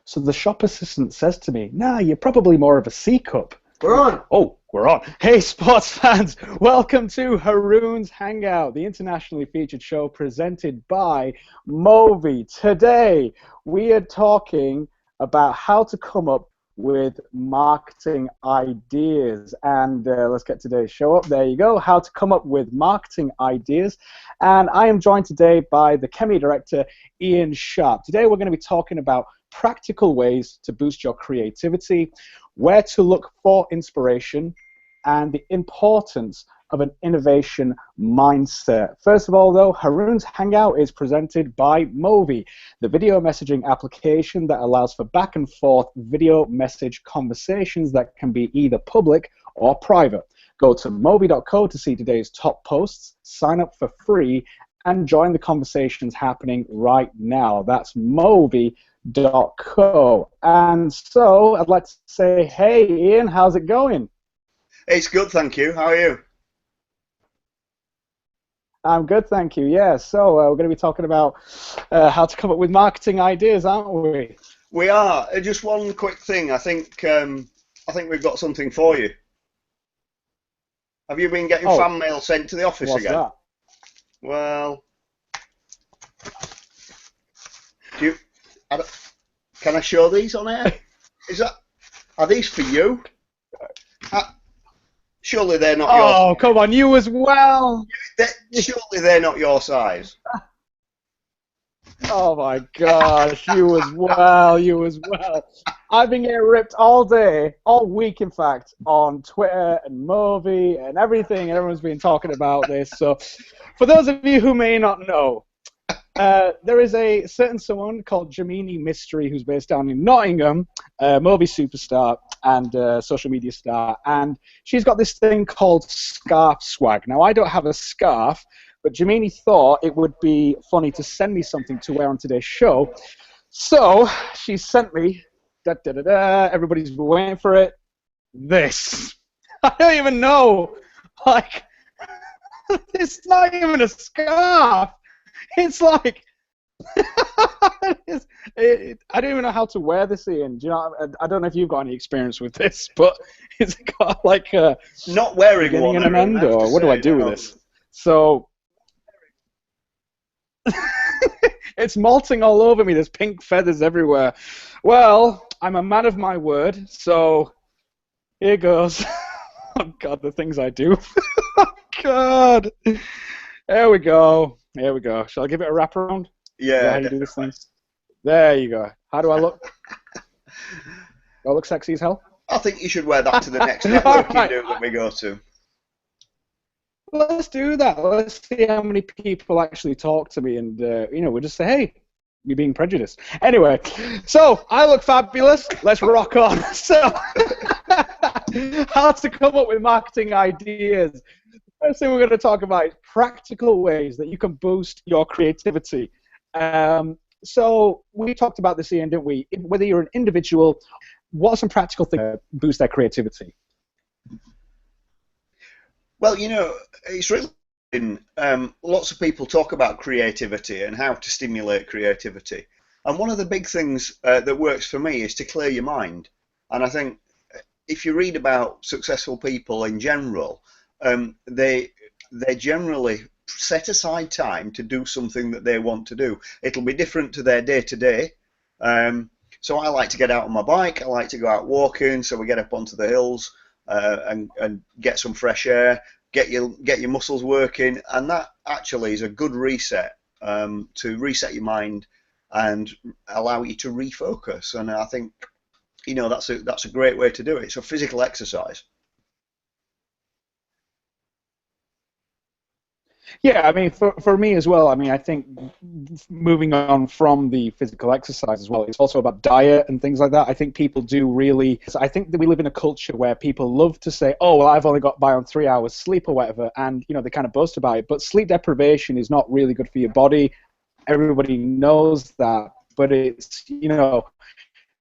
So the shop assistant says to me, nah, you're probably more of a C cup. We're on. Oh, we're on. Hey, sports fans, welcome to Haroon's Hangout, the internationally featured show presented by Movi. Today, we are talking about how to come up with marketing ideas. And let's get today's show up. There you go, how to come up with marketing ideas. And I am joined today by the Khemeia Director, Ian Sharp. Today, we're going to be talking about practical ways to boost your creativity, where to look for inspiration, and the importance of an innovation mindset. First of all, though, Haroon's Hangout is presented by Movi, the video messaging application that allows for back and forth video message conversations that can be either public or private. Go to movi.co to see today's top posts, sign up for free, and join the conversations happening right now. That's movi.co. And so I'd like to say, hey, Ian, how's it going? It's good, thank you. How are you? I'm good, thank you. Yeah, so we're going to be talking about how to come up with marketing ideas, aren't we? We are. Just one quick thing. I think we've got something for you. Have you been getting fan mail sent to the office what's again? That? Well, can I show these on air? Are these for you? Surely they're not yours. Oh, come on, you as well. Surely they're not your size. Oh my gosh, you as well, you as well. I've been getting ripped all day, all week in fact, on Twitter and Movi and everything, and everyone's been talking about this. So for those of you who may not know, there is a certain someone called Jamini Mystery who's based down in Nottingham, Movi superstar and social media star, and she's got this thing called scarf swag. Now, I don't have a scarf, but Jamini thought it would be funny to send me something to wear on today's show, so she sent me, everybody's been waiting for it, this. I don't even know, like, it's not even a scarf. It's like, I don't even know how to wear this, Ian. Do you know? I don't know if you've got any experience with this, but it's got like a not wearing beginning one and an end, or what do I do with this? So it's molting all over me. There's pink feathers everywhere. Well, I'm a man of my word, so here goes. Oh God, the things I do. Oh God. There we go. Here we go. Shall I give it a wrap around? Yeah. Is that how you do this thing? There you go. How do I look? Do I look sexy as hell? I think you should wear that to the next networking do that we go to. Let's do that. Let's see how many people actually talk to me, and we'll just say, hey, you're being prejudiced. Anyway, so I look fabulous. Let's rock on. So, how to come up with marketing ideas. First thing we're going to talk about is practical ways that you can boost your creativity. So we talked about this, Ian, didn't we? Whether you're an individual, what are some practical things to boost their creativity? Well, it's really lots of people talk about creativity and how to stimulate creativity. And one of the big things that works for me is to clear your mind. And I think if you read about successful people in general, they generally set aside time to do something that they want to do. It'll be different to their day-to-day. So I like to get out on my bike. I like to go out walking. So we get up onto the hills and get some fresh air, get your muscles working, and that actually is a good reset to reset your mind and allow you to refocus. And I think that's a great way to do it. It's a physical exercise. Yeah, I mean, for me as well, I mean, I think moving on from the physical exercise as well, it's also about diet and things like that. I think people do really, I think that we live in a culture where people love to say, oh, well, I've only got by on 3 hours sleep or whatever, and, they kind of boast about it, but sleep deprivation is not really good for your body. Everybody knows that, but it's,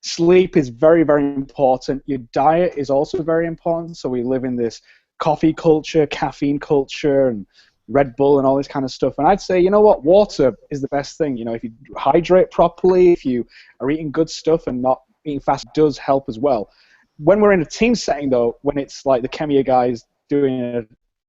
sleep is very, very important. Your diet is also very important, so we live in this coffee culture, caffeine culture, and Red Bull and all this kind of stuff. And I'd say, you know what, water is the best thing. You know, if you hydrate properly, if you are eating good stuff and not eating fast, does help as well. When we're in a team setting, though, when it's like the Khemeia guys doing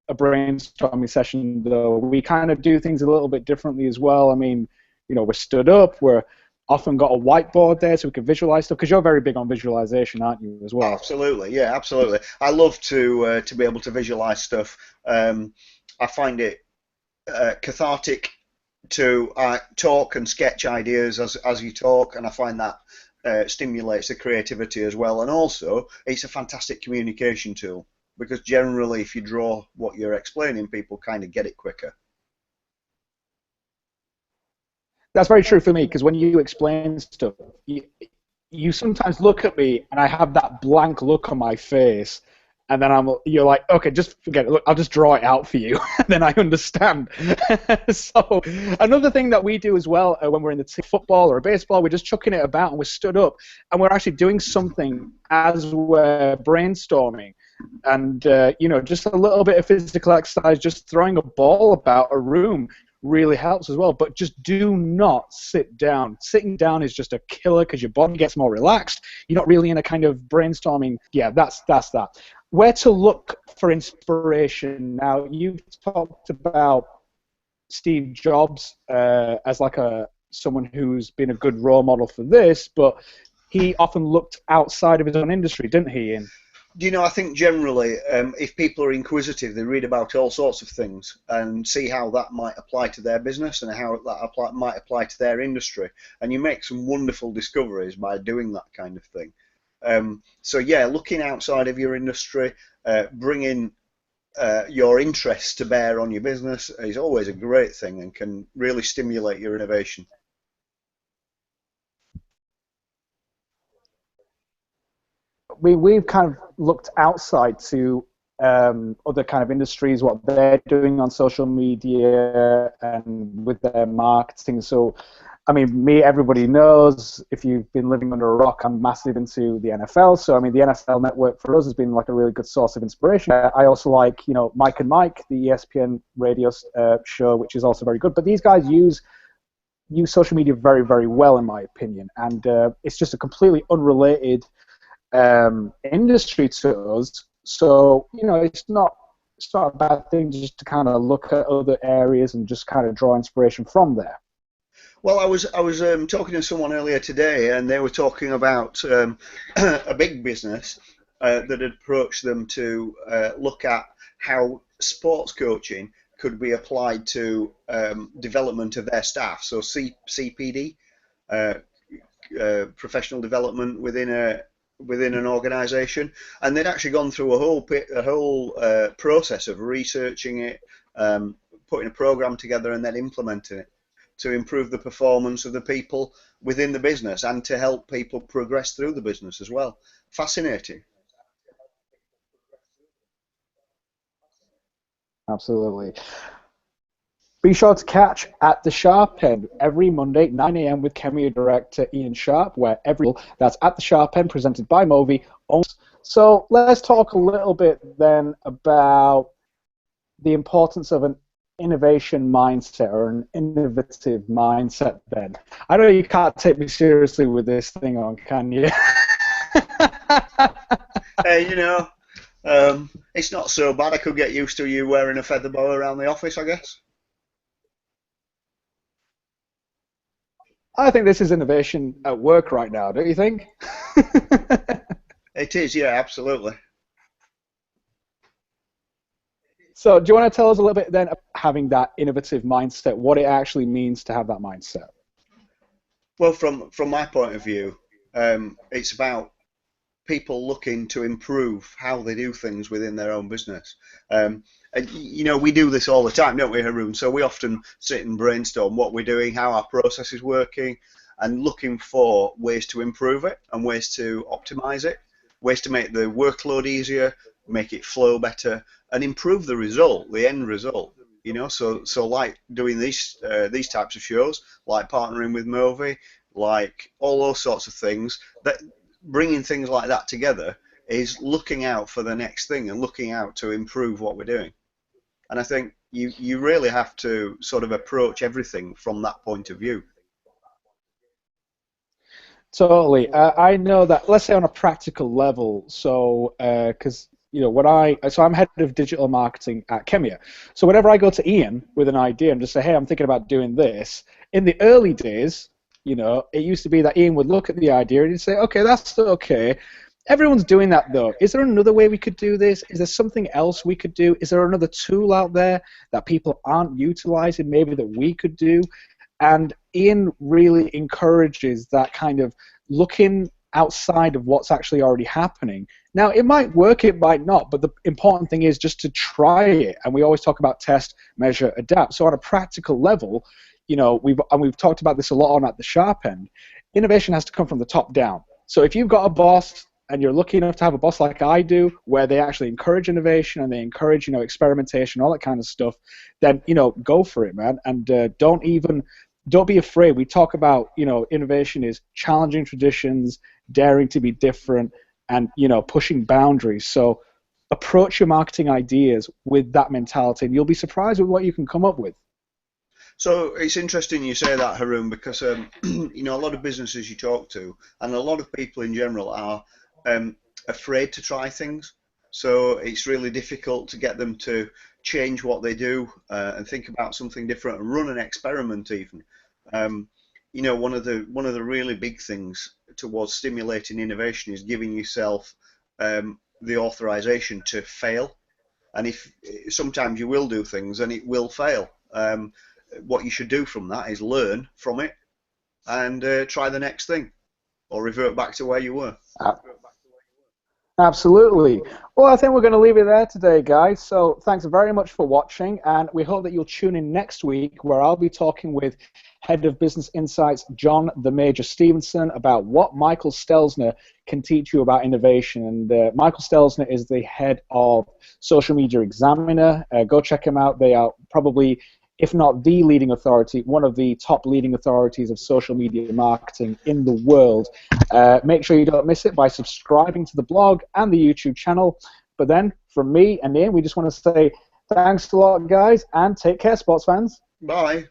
a brainstorming session, though, we kind of do things a little bit differently as well. I mean, you know, we're stood up, we're often got a whiteboard there so we can visualize stuff, because you're very big on visualization, aren't you, as well? Absolutely, yeah, absolutely. I love to be able to visualize stuff. I find it cathartic to talk and sketch ideas as you talk, and I find that stimulates the creativity as well. And also, it's a fantastic communication tool, because generally, if you draw what you're explaining, people kind of get it quicker. That's very true for me, because when you explain stuff, you sometimes look at me and I have that blank look on my face, and then you're like, okay, just forget it. Look, I'll just draw it out for you, and then I understand. So another thing that we do as well when we're in the football or a baseball, we're just chucking it about and we're stood up and we're actually doing something as we're brainstorming. And, you know, just a little bit of physical exercise, just throwing a ball about a room really helps as well. But just do not sit down. Sitting down is just a killer, because your body gets more relaxed. You're not really in a kind of brainstorming. Yeah, that's that. Where to look for inspiration? Now, you've talked about Steve Jobs as like someone who's been a good role model for this, but he often looked outside of his own industry, didn't he, Ian? Do you know, I think generally, if people are inquisitive, they read about all sorts of things and see how that might apply to their business and how that might apply to their industry. And you make some wonderful discoveries by doing that kind of thing. So yeah, looking outside of your industry, bringing your interests to bear on your business is always a great thing and can really stimulate your innovation. We've kind of looked outside to other kind of industries, what they're doing on social media and with their marketing. So, I mean, everybody knows, if you've been living under a rock, I'm massive into the NFL. So, I mean, the NFL network for us has been like a really good source of inspiration. I also like, you know, Mike and Mike, the ESPN radio show, which is also very good. But these guys use social media very, very well, in my opinion. And it's just a completely unrelated industry to us, so you know it's not a bad thing just to kind of look at other areas and just kind of draw inspiration from there. Well, I was talking to someone earlier today, and they were talking about a big business that had approached them to look at how sports coaching could be applied to development of their staff. So CPD, professional development within an organisation, and they'd actually gone through a whole process of researching it, putting a program together, and then implementing it to improve the performance of the people within the business and to help people progress through the business as well. Fascinating. Absolutely. Be sure to catch At the Sharp End every Monday, 9 a.m. with Khemeia Director Ian Sharp, that's At the Sharp End, presented by Movi. So let's talk a little bit then about the importance of an innovation mindset, or an innovative mindset then. I know you can't take me seriously with this thing on, can you? Hey, you know, it's not so bad. I could get used to you wearing a feather boa around the office, I guess. I think this is innovation at work right now, don't you think? It is, yeah, absolutely. So do you want to tell us a little bit then about having that innovative mindset, what it actually means to have that mindset? Well, from my point of view, it's about people looking to improve how they do things within their own business. And you know, we do this all the time, don't we, Haroon? So we often sit and brainstorm what we're doing, how our process is working, and looking for ways to improve it and ways to optimize it, ways to make the workload easier, make it flow better, and improve the result, the end result. You know, so like doing these types of shows, like partnering with Movi, like all those sorts of things, that bringing things like that together is looking out for the next thing and looking out to improve what we're doing. And I think you really have to sort of approach everything from that point of view. Totally. I know that, let's say on a practical level, so, because, so I'm head of digital marketing at Khemeia. So whenever I go to Ian with an idea and just say, hey, I'm thinking about doing this, in the early days, it used to be that Ian would look at the idea and he'd say, okay, that's okay. Everyone's doing that though. Is there another way we could do this? Is there something else we could do? Is there another tool out there that people aren't utilizing, maybe that we could do? And Ian really encourages that kind of looking outside of what's actually already happening. Now, it might work, it might not, but the important thing is just to try it. And we always talk about test, measure, adapt. So on a practical level, we've talked about this a lot on at the sharp end, innovation has to come from the top down. So if you've got a boss and you're lucky enough to have a boss like I do, where they actually encourage innovation and they encourage, experimentation, all that kind of stuff, then, go for it, man. And don't be afraid. We talk about, innovation is challenging traditions, daring to be different, and, pushing boundaries. So approach your marketing ideas with that mentality, and you'll be surprised with what you can come up with. So it's interesting you say that, Haroon, because a lot of businesses you talk to, and a lot of people in general are afraid to try things. So it's really difficult to get them to change what they do and think about something different and run an experiment even. One of the really big things towards stimulating innovation is giving yourself the authorization to fail. And if sometimes you will do things and it will fail, what you should do from that is learn from it and try the next thing or revert back to where you were. Absolutely. Well, I think we're going to leave it there today, guys. So thanks very much for watching, and we hope that you'll tune in next week, where I'll be talking with Head of Business Insights, John the Major Stevenson, about what Michael Stelzner can teach you about innovation. And Michael Stelzner is the head of Social Media Examiner. Go check him out. They are probably, if not the leading authority, one of the top leading authorities of social media marketing in the world. Make sure you don't miss it by subscribing to the blog and the YouTube channel. But then, from me and Ian, we just want to say thanks a lot, guys, and take care, sports fans. Bye.